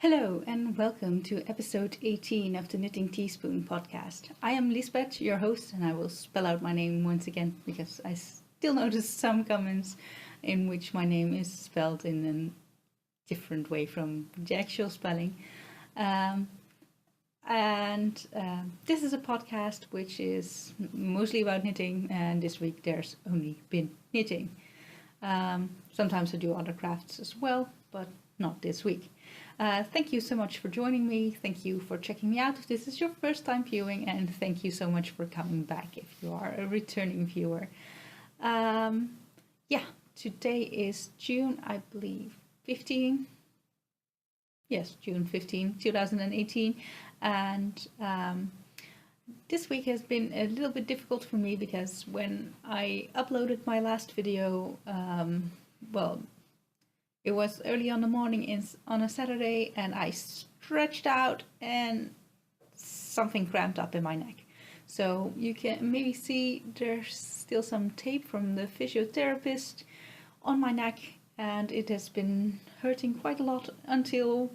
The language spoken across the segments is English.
Hello and welcome to episode 18 of the Knitting Teaspoon podcast. I am Liesbeth, your host, and I will spell out my name once again because I still notice some comments in which my name is spelled in a different way from the actual spelling. This is a podcast which is mostly about knitting, and this week there's only been knitting. Sometimes I do other crafts as well, but not this week. Thank you so much for joining me. Thank you for checking me out if this is your first time viewing, and thank you so much for coming back if you are a returning viewer. Today is June, I believe, 15. Yes, June 15, 2018. And this week has been a little bit difficult for me because when I uploaded my last video, it was early on the morning on a Saturday, and I stretched out and something cramped up in my neck. So you can maybe see there's still some tape from the physiotherapist on my neck, and it has been hurting quite a lot until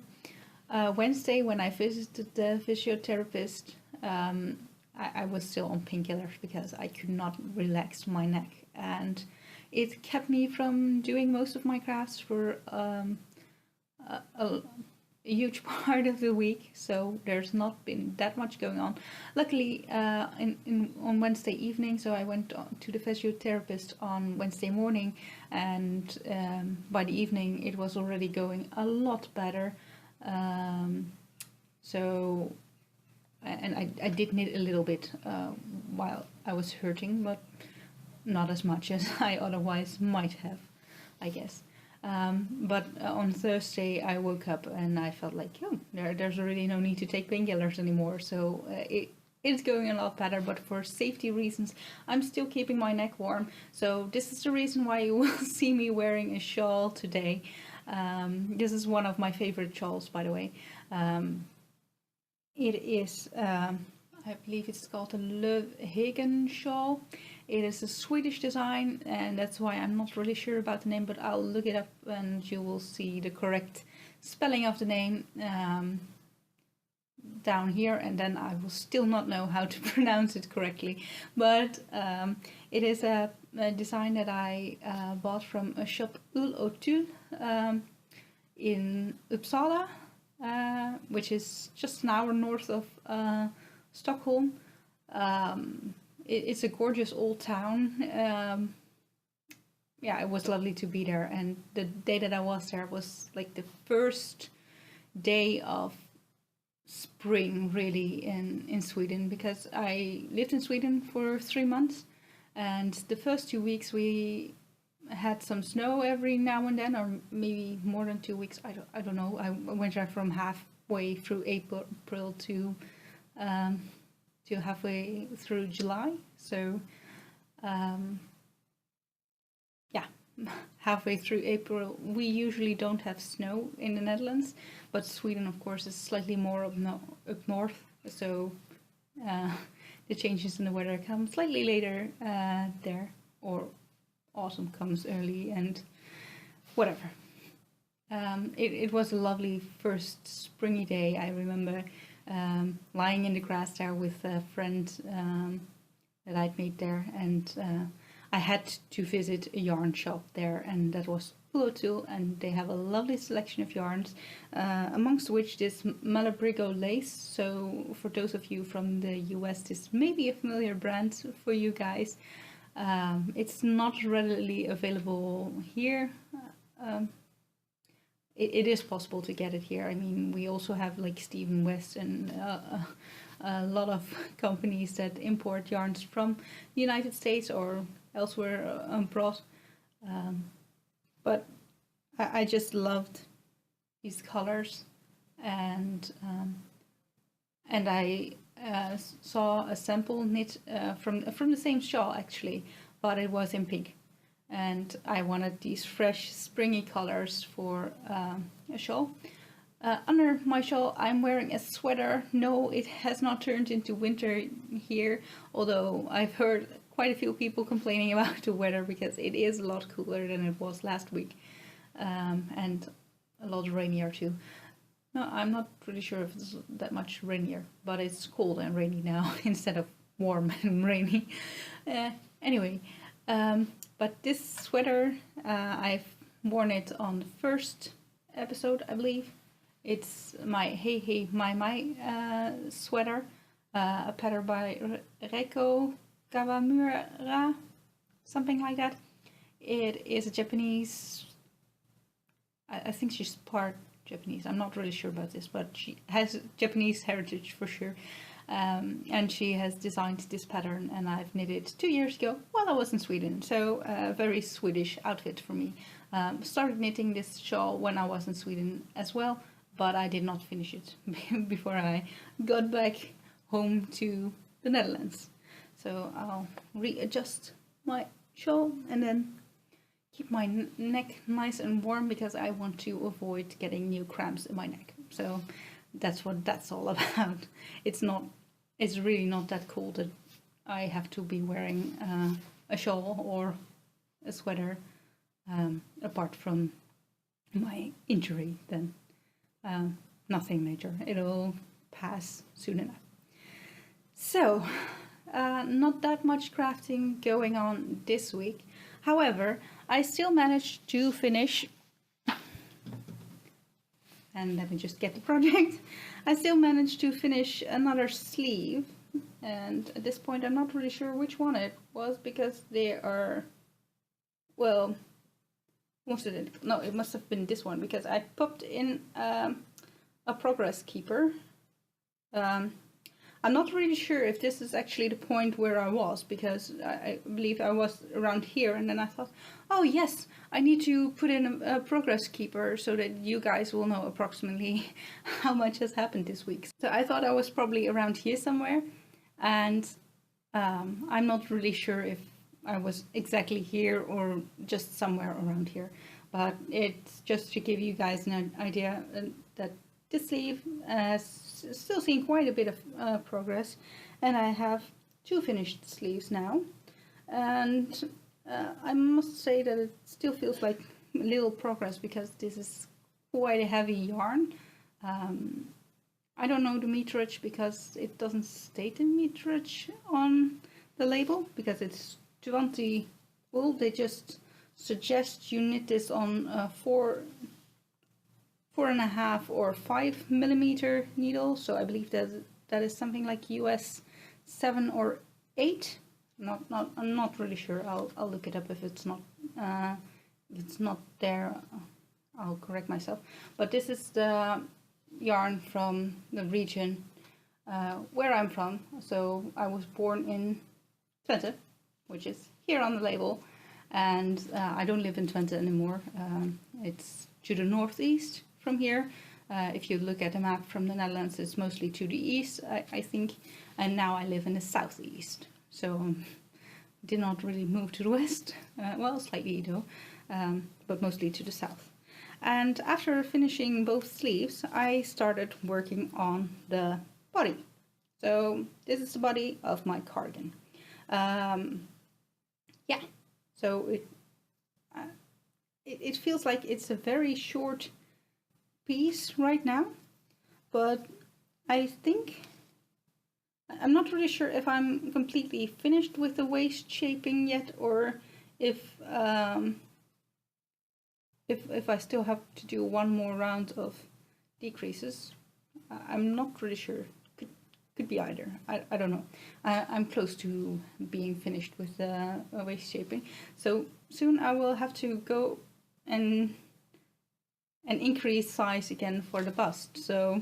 Wednesday when I visited the physiotherapist. I was still on painkillers because I could not relax my neck, and it kept me from doing most of my crafts for a huge part of the week, so there's not been that much going on. Luckily, on Wednesday evening, so I went to the physiotherapist on Wednesday morning, and by the evening it was already going a lot better. I did knit a little bit while I was hurting, but not as much as I otherwise might have, I guess. But on Thursday I woke up and I felt like, there's really no need to take painkillers anymore. So it's going a lot better, but for safety reasons, I'm still keeping my neck warm. So this is the reason why you will see me wearing a shawl today. This is one of my favorite shawls, by the way. It is, I believe it's called a Löwhagen shawl. It is a Swedish design, and that's why I'm not really sure about the name, but I'll look it up and you will see the correct spelling of the name down here, and then I will still not know how to pronounce it correctly. But it is a design that I bought from a shop, yll-o-tyll, in Uppsala, which is just an hour north of Stockholm. It's a gorgeous old town. It was lovely to be there, and the day that I was there was like the first day of spring really in Sweden, because I lived in Sweden for 3 months, and the first 2 weeks we had some snow every now and then, or maybe more than 2 weeks. I don't know. I went there from halfway through April to halfway through July. So halfway through April we usually don't have snow in the Netherlands, but Sweden of course is slightly more up north, so the changes in the weather come slightly later there, or autumn comes early and whatever. It was a lovely first springy day. I remember lying in the grass there with a friend that I'd made there, and I had to visit a yarn shop there, and that was yll-o-tyll, and they have a lovely selection of yarns, amongst which this Malabrigo lace. So for those of you from the US, this may be a familiar brand for you guys. It's not readily available here. It is possible to get it here. I mean, we also have like Stephen West and a lot of companies that import yarns from the United States or elsewhere abroad. But I just loved these colors, and I saw a sample knit from the same shawl actually, but it was in pink. And I wanted these fresh springy colors for a shawl. Under my shawl I'm wearing a sweater. No, it has not turned into winter here, although I've heard quite a few people complaining about the weather because it is a lot cooler than it was last week, and a lot rainier too. No, I'm not really sure if it's that much rainier, but it's cold and rainy now instead of warm and rainy. Anyway, but this sweater, I've worn it on the first episode, I believe. It's my Hey Hey My sweater, a pattern by Reiko Kawamura, something like that. It is a Japanese, I think she's part Japanese. I'm not really sure about this, but she has Japanese heritage for sure. And she has designed this pattern, and I've knit it 2 years ago while I was in Sweden. So a very Swedish outfit for me. Started knitting this shawl when I was in Sweden as well, but I did not finish it before I got back home to the Netherlands. So I'll readjust my shawl and then keep my neck nice and warm because I want to avoid getting new cramps in my neck. So that's what that's all about. It's really not that cold that I have to be wearing a shawl or a sweater apart from my injury. Then nothing major. It'll pass soon enough. So not that much crafting going on this week. However, I still managed to finish, and let me just get the project. I still managed to finish another sleeve, and at this point I'm not really sure which one it was because they are, well, most of it, no, it must have been this one because I popped in a progress keeper. I'm not really sure if this is actually the point where I was, because I believe I was around here, and then I thought, oh yes, I need to put in a progress keeper so that you guys will know approximately how much has happened this week. So I thought I was probably around here somewhere, and I'm not really sure if I was exactly here or just somewhere around here. But it's just to give you guys an idea that this sleeve has still seen quite a bit of progress, and I have 2 finished sleeves now, and I must say that it still feels like little progress because this is quite a heavy yarn. I don't know the meterage because it doesn't state the meterage on the label because it's 20 wool. They just suggest you knit this on 4.5 or 5 millimeter needle, so I believe that is something like US 7 or 8. I'm not really sure. I'll look it up if it's not there. I'll correct myself. But this is the yarn from the region where I'm from. So I was born in Twente, which is here on the label, and I don't live in Twente anymore. It's to the northeast from here. If you look at a map from the Netherlands, it's mostly to the east, I think, and now I live in the southeast. So did not really move to the west, well, slightly though, but mostly to the south. And after finishing both sleeves, I started working on the body. So this is the body of my cardigan. Yeah, so it feels like it's a very short piece right now, but I think I'm not really sure if I'm completely finished with the waist shaping yet, or if I still have to do one more round of decreases. I'm not really sure. Could be either. I don't know. I'm close to being finished with the waist shaping, so soon I will have to go and increase size again for the bust. So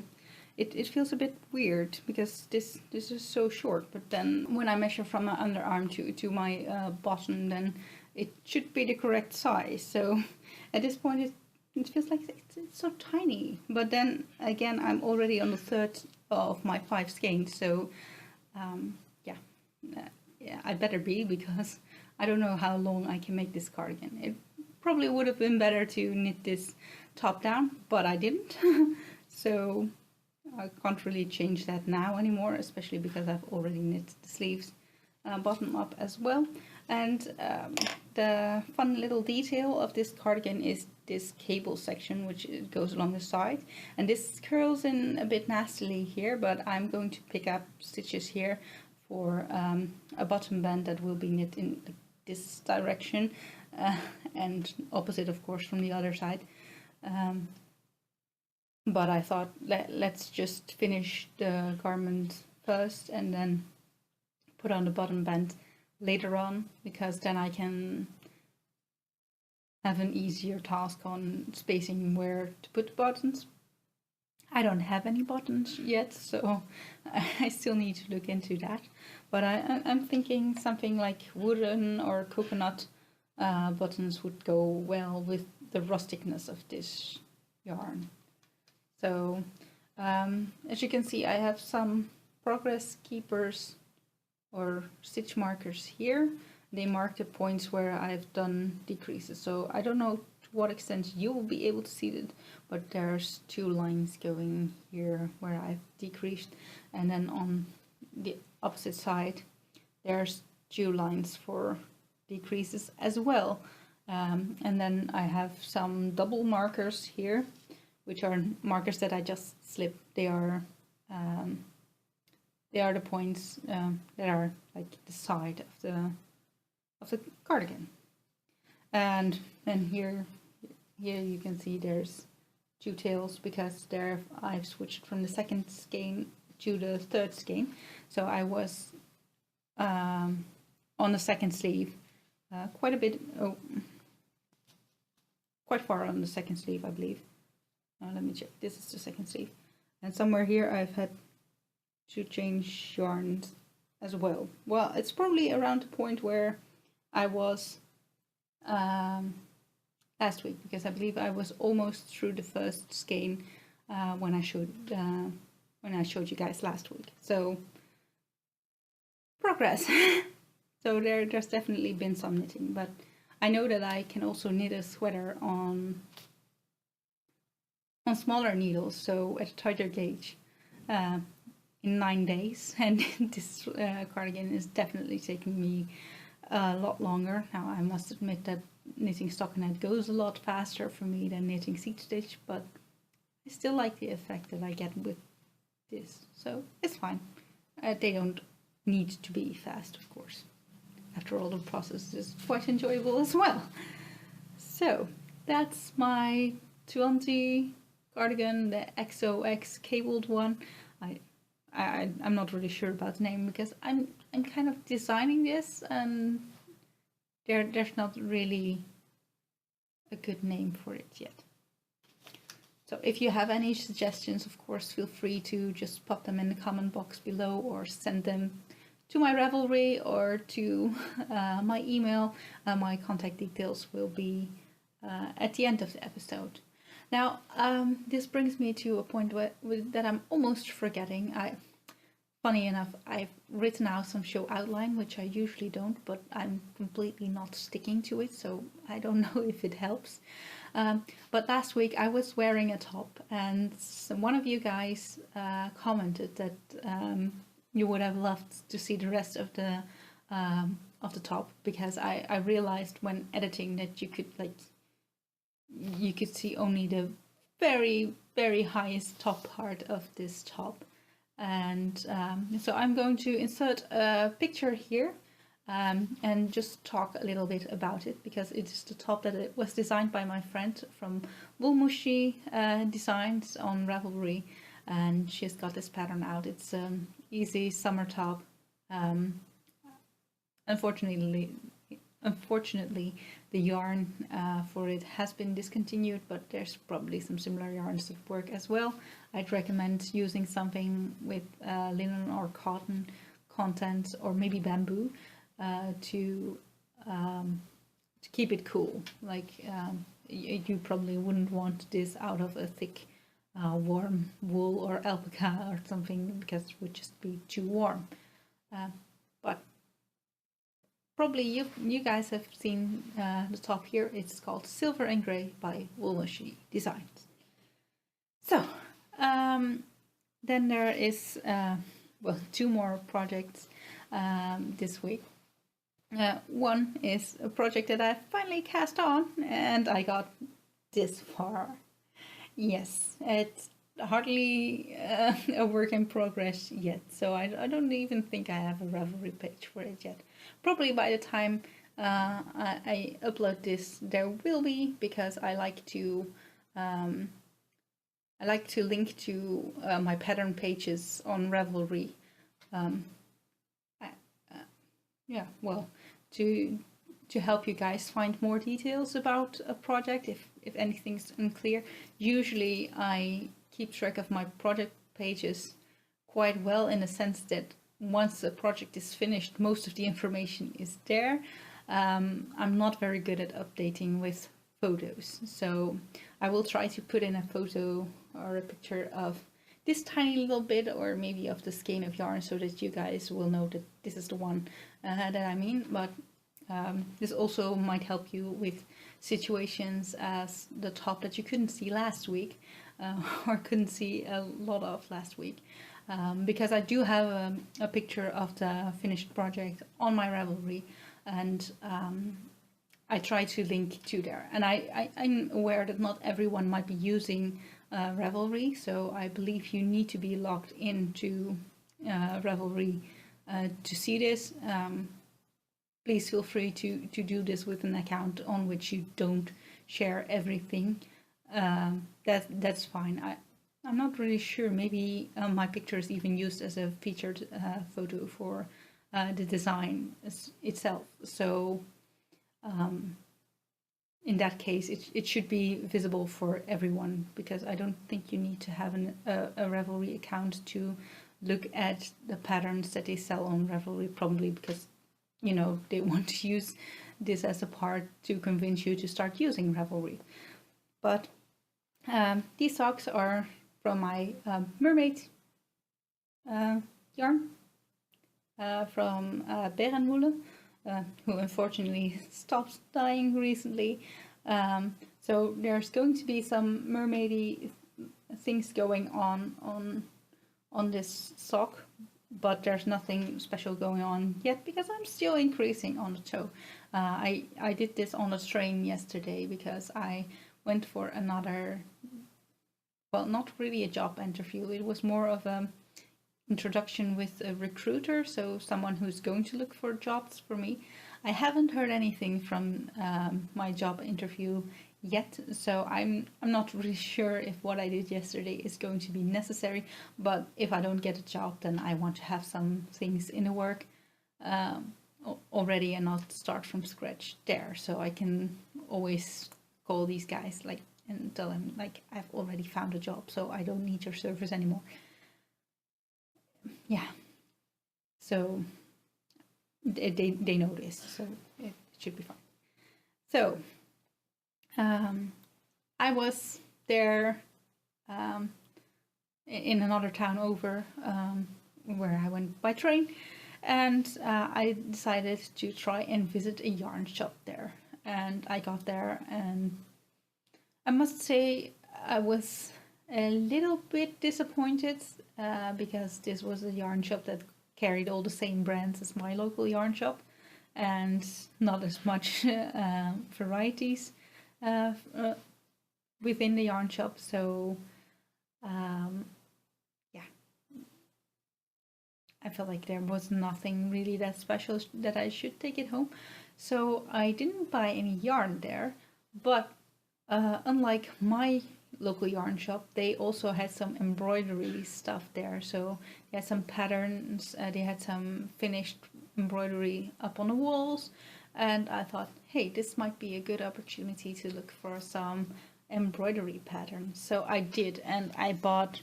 it feels a bit weird because this is so short, but then when I measure from my underarm to my bottom, then it should be the correct size. So at this point it feels like it's so tiny, but then again I'm already on the 3rd of my 5 skeins, so yeah, I better be, because I don't know how long I can make this cardigan. It probably would have been better to knit this top down, but I didn't. So I can't really change that now anymore, especially because I've already knit the sleeves bottom up as well. And the fun little detail of this cardigan is this cable section, which goes along the side. And this curls in a bit nastily here, but I'm going to pick up stitches here for a bottom band that will be knit in this direction, and opposite, of course, from the other side. But I thought, let's just finish the garment first and then put on the bottom band later on, because then I can have an easier task on spacing where to put the buttons. I don't have any buttons yet, so I still need to look into that. But I'm thinking something like wooden or coconut buttons would go well with the rusticness of this yarn. So as you can see, I have some progress keepers or stitch markers here. They mark the points where I've done decreases. So I don't know to what extent you will be able to see it, but there's 2 lines going here where I've decreased, and then on the opposite side there's 2 lines for decreases as well. And then I have some double markers here, which are markers that I just slipped. They are the points that are like the side of the cardigan. And then here you can see there's 2 tails, because there I've switched from the second skein to the third skein. So I was on the second sleeve quite a bit, quite far on the second sleeve, I believe. Let me check. This is the second sleeve, and somewhere here I've had to change yarns as well. Well, it's probably around the point where I was last week, because I believe I was almost through the first skein when I showed you guys last week. So progress. So there's definitely been some knitting, but I know that I can also knit a sweater on smaller needles, so at a tighter gauge, in 9 days, and this cardigan is definitely taking me a lot longer. Now I must admit that knitting stockinette goes a lot faster for me than knitting seat stitch, but I still like the effect that I get with this, so it's fine. They don't need to be fast, of course. After all, the process is quite enjoyable as well. So that's my 20 cardigan, the XOX cabled one. I'm not really sure about the name, because I'm kind of designing this, and there's not really a good name for it yet. So if you have any suggestions, of course, feel free to just pop them in the comment box below, or send them to my Ravelry or to my email. My contact details will be at the end of the episode. Now, this brings me to a point that I'm almost forgetting. Funny enough, I've written out some show outline, which I usually don't, but I'm completely not sticking to it, so I don't know if it helps. But last week I was wearing a top, and one of you guys commented that you would have loved to see the rest of the top, because I realized when editing that you could see only the very, very highest top part of this top. And so I'm going to insert a picture here and just talk a little bit about it, because it is the top that it was designed by my friend from Woolmushy Designs on Ravelry, and she's got this pattern out. It's easy summer top. Unfortunately, the yarn for it has been discontinued, but there's probably some similar yarns that work as well. I'd recommend using something with linen or cotton content, or maybe bamboo, to keep it cool. Like you probably wouldn't want this out of a thick warm wool or alpaca or something, because it would just be too warm. But probably you guys have seen the top here. It's called Silver and Grey by Woolmushy Designs. So then there is 2 more projects this week. One is a project that I finally cast on, and I got this far. Yes, it's hardly a work in progress yet, so I don't even think I have a Ravelry page for it yet. Probably by the time I upload this, there will be, because I like to link to my pattern pages on Ravelry. Yeah, well, to help you guys find more details about a project if anything's unclear. Usually I keep track of my project pages quite well, in the sense that once a project is finished, most of the information is there. I'm not very good at updating with photos, so I will try to put in a photo or a picture of this tiny little bit, or maybe of the skein of yarn, so that you guys will know that this is the one that I mean. But this also might help you with situations as the top that you couldn't see last week, or couldn't see a lot of last week, because I do have a picture of the finished project on my Ravelry, and I try to link to there. And I'm aware that not everyone might be using Ravelry, so I believe you need to be logged into Ravelry to see this. Please feel free to do this with an account on which you don't share everything. That's fine. I'm not really sure. Maybe my picture is even used as a featured photo for the design itself. So in that case, it should be visible for everyone, because I don't think you need to have a Ravelry account to look at the patterns that they sell on Ravelry, probably because, you know, they want to use this as a part to convince you to start using Ravelry. But these socks are from my mermaid yarn from Berenmoelen, who unfortunately stopped dyeing recently. So there's going to be some mermaidy things going on this sock, but there's nothing special going on yet, because I'm still increasing on the toe. I did this on a train yesterday because I went for another, well, not really a job interview. It was more of a introduction with a recruiter, so someone who's going to look for jobs for me. I haven't heard anything from my job interview yet, so I'm not really sure if what I did yesterday is going to be necessary. But if I don't get a job, then I want to have some things in the work already and not start from scratch there, so I can always call these guys and tell them I've already found a job, so I don't need your service anymore. Yeah, so they know this, so it should be fine. So I was there in another town over, where I went by train, and I decided to try and visit a yarn shop there. And I got there, and I must say I was a little bit disappointed, because this was a yarn shop that carried all the same brands as my local yarn shop, and not as much varieties within the yarn shop. So yeah, I felt like there was nothing really that special that I should take it home. So I didn't buy any yarn there, but unlike my local yarn shop, they also had some embroidery stuff there. So they had some patterns, they had some finished embroidery up on the walls, and I thought, hey, this might be a good opportunity to look for some embroidery patterns. So I did, and I bought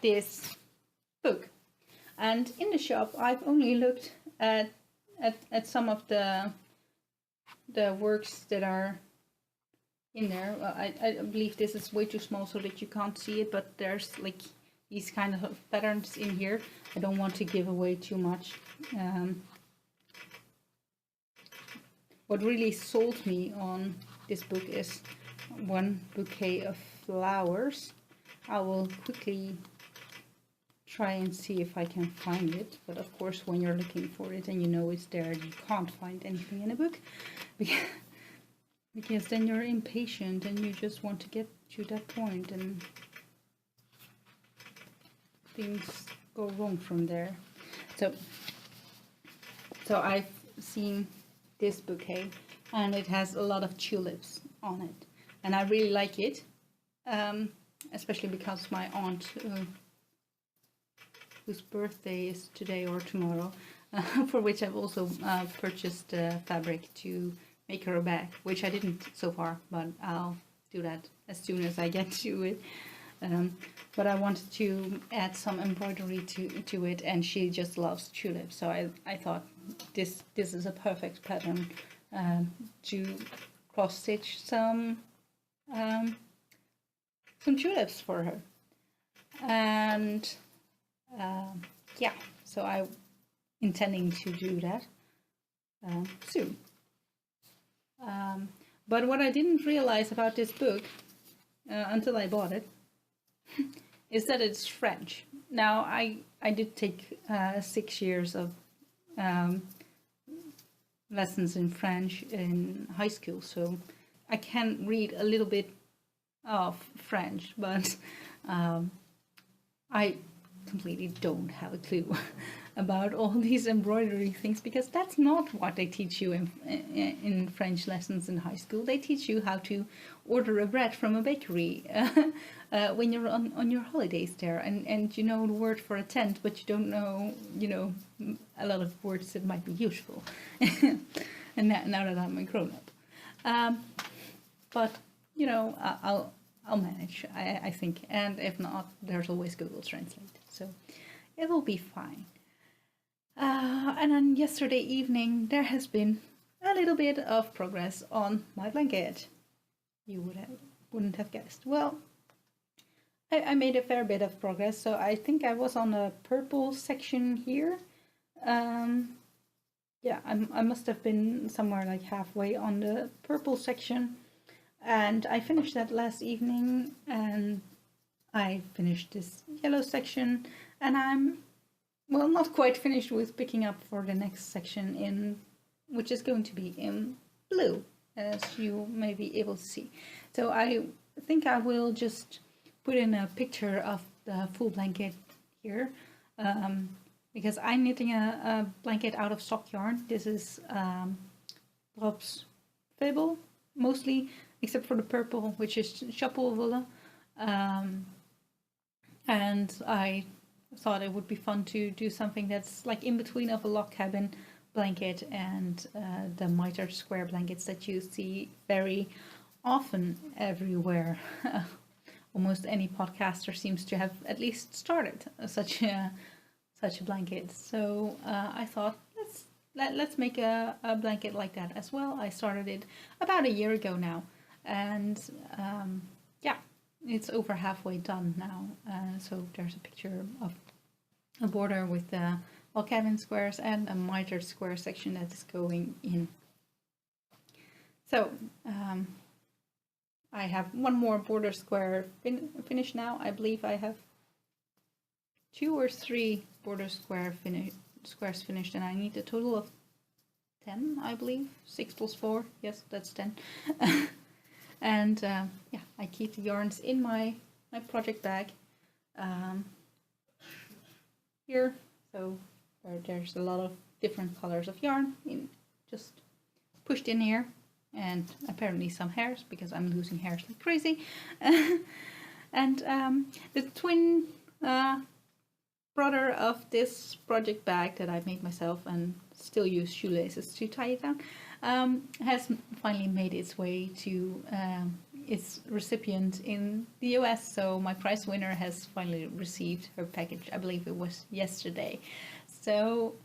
this book. And in the shop, I've only looked at some of the works that are in there. I believe this is way too small so that you can't see it, but there's like these kind of patterns in here. I don't want to give away too much. What really sold me on this book is one bouquet of flowers. I will quickly try and see if I can find it. But of course, when you're looking for it and you know it's there, you can't find anything in a book because then you're impatient and you just want to get to that point and things go wrong from there. So I've seen this bouquet and it has a lot of tulips on it, and I really like it, especially because my aunt, whose birthday is today or tomorrow, for which I've also purchased fabric to make her a bag, which I didn't so far, but I'll do that as soon as I get to it. But I wanted to add some embroidery to it, and she just loves tulips, so I thought this is a perfect pattern to cross stitch some tulips for her. And yeah, so I'm intending to do that soon. But what I didn't realize about this book until I bought it is that it's French. Now, I did take 6 years of lessons in French in high school, so I can read a little bit of French, but I completely don't have a clue about all these embroidery things, because that's not what they teach you in French lessons in high school. They teach you how to order a bread from a bakery when you're on your holidays there, and you know the word for a tent, but you don't know, you know, a lot of words that might be useful. And now that I'm a grown-up, but you know, I'll manage, I think, and if not, there's always Google Translate, so it will be fine. And on yesterday evening, there has been a little bit of progress on my blanket. You wouldn't have guessed. Well, I made a fair bit of progress, so I think I was on the purple section here. Yeah, I must have been somewhere like halfway on the purple section, and I finished that last evening, and I finished this yellow section, and I'm, well, not quite finished with picking up for the next section, which is going to be in blue, as you may be able to see. So I think I will just put in a picture of the full blanket here, because I'm knitting a blanket out of sock yarn. This is Rob's Fable, mostly, except for the purple, which is chapeau voile. And I thought it would be fun to do something that's like in between of a log cabin blanket and the mitered square blankets that you see very often everywhere. Almost any podcaster seems to have at least started such a blanket. So I thought let's make a blanket like that as well. I started it about a year ago now, and yeah, it's over halfway done now. So there's a picture of a border with the log cabin squares and a mitered square section that is going in. So I have one more border square finished now. I believe I have 2 or 3 border squares finished, and I need a total of 10, I believe. 6 plus 4, yes, that's 10. And yeah, I keep the yarns in my project bag here. So there's a lot of different colors of yarn just pushed in here, and apparently some hairs, because I'm losing hairs like crazy. And the twin brother of this project bag that I made myself and still use shoelaces to tie it down, has finally made its way to its recipient in the US. So my prize winner has finally received her package. I believe it was yesterday. So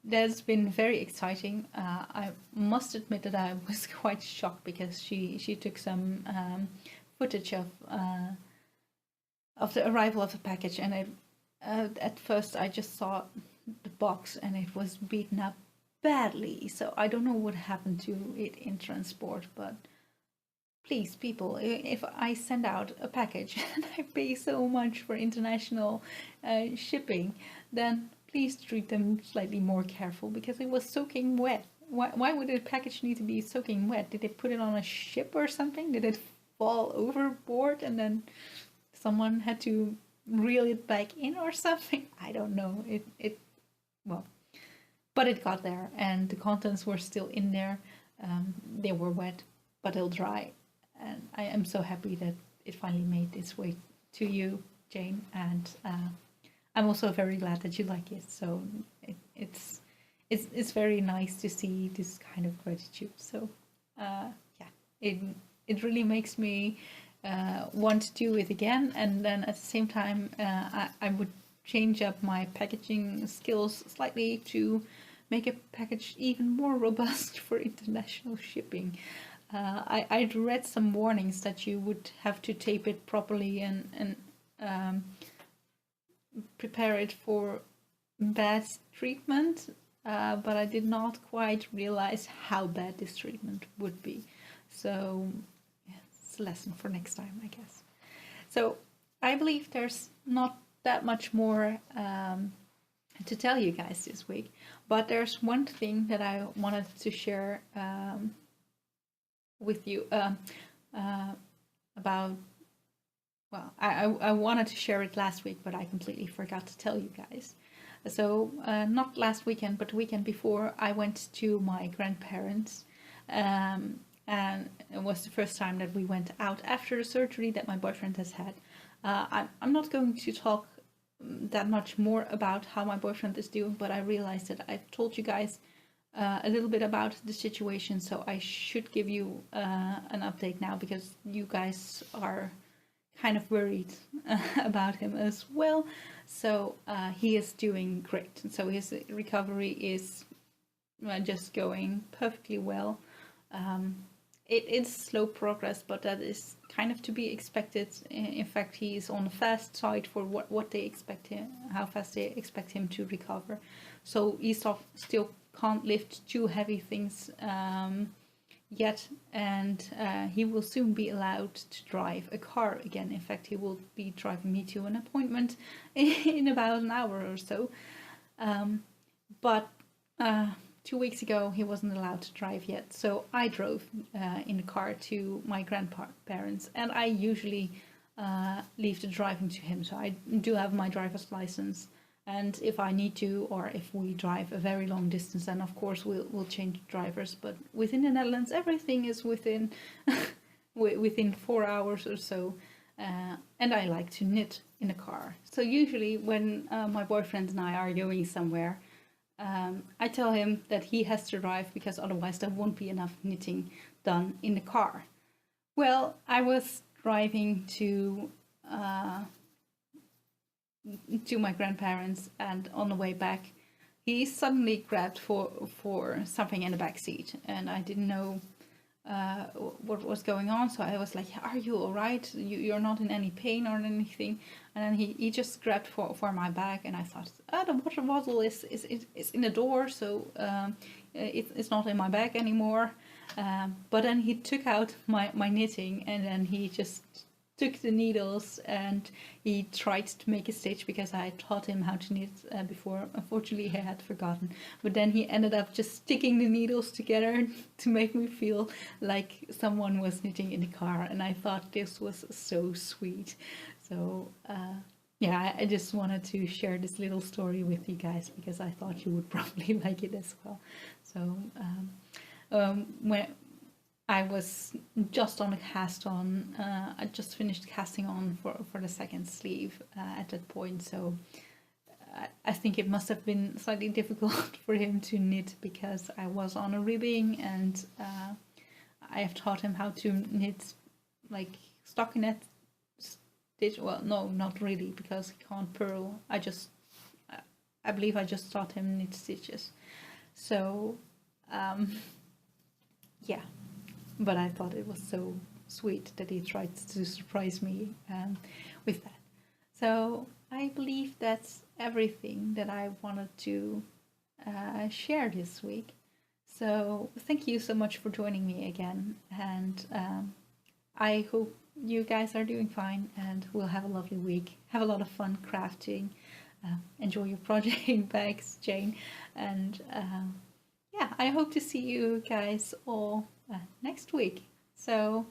that's been very exciting. I must admit that I was quite shocked, because she took some footage of the arrival of the package, and at first I just saw the box and it was beaten up badly. So I don't know what happened to it in transport, but please, people, if I send out a package and I pay so much for international shipping, then please treat them slightly more careful, because it was soaking wet. Why would a package need to be soaking wet? Did they put it on a ship or something? Did it fall overboard and then someone had to reel it back in or something? I don't know. Well, but it got there and the contents were still in there. They were wet, but they'll dry. And I am so happy that it finally made its way to you, Jane. And I'm also very glad that you like it. So it's very nice to see this kind of gratitude. So yeah, it really makes me want to do it again. And then at the same time, I would change up my packaging skills slightly to make a package even more robust for international shipping. I'd read some warnings that you would have to tape it properly and prepare it for bad treatment, but I did not quite realize how bad this treatment would be. So yeah, it's a lesson for next time, I guess. So I believe there's not that much more to tell you guys this week, but there's one thing that I wanted to share with you about. Well, I wanted to share it last week, but I completely forgot to tell you guys. So not last weekend, but the weekend before, I went to my grandparents, and it was the first time that we went out after the surgery that my boyfriend has had. I'm not going to talk that much more about how my boyfriend is doing, but I realized that I've told you guys a little bit about the situation, so I should give you an update now, because you guys are kind of worried about him as well. So he is doing great. So his recovery is just going perfectly well. It's slow progress, but that is kind of to be expected. In fact, he is on the fast side for what they expect him, how fast they expect him to recover. So he still can't lift too heavy things yet, and he will soon be allowed to drive a car again. In fact, he will be driving me to an appointment in about an hour or so. But 2 weeks ago, he wasn't allowed to drive yet, so I drove in the car to my grandparents, and I usually leave the driving to him. So I do have my driver's license, and if I need to, or if we drive a very long distance, then of course we'll change drivers. But within the Netherlands, everything is within within 4 hours or so, and I like to knit in the car. So usually when my boyfriend and I are going somewhere, I tell him that he has to drive, because otherwise there won't be enough knitting done in the car. Well, I was driving to my grandparents, and on the way back he suddenly grabbed for something in the back seat, and I didn't know what was going on. So I was like, are you all right? You're not in any pain or anything? And then he just grabbed for my bag, and I thought, the water bottle is in the door, so it's not in my bag anymore. But then he took out my knitting, and then he just took the needles and he tried to make a stitch, because I taught him how to knit before. Unfortunately, he had forgotten. But then he ended up just sticking the needles together to make me feel like someone was knitting in the car. And I thought this was so sweet. So yeah, I just wanted to share this little story with you guys, because I thought you would probably like it as well. So when I was just on a cast on, I just finished casting on for the second sleeve at that point, so I think it must have been slightly difficult for him to knit, because I was on a ribbing, and I have taught him how to knit like stockinette stitch. Well, no, not really, because he can't purl. I believe I just taught him knit stitches. So yeah. But I thought it was so sweet that he tried to surprise me with that. So I believe that's everything that I wanted to share this week. So thank you so much for joining me again. And I hope you guys are doing fine and we'll have a lovely week. Have a lot of fun crafting. Enjoy your project bags, Jane. And yeah, I hope to see you guys all next week. So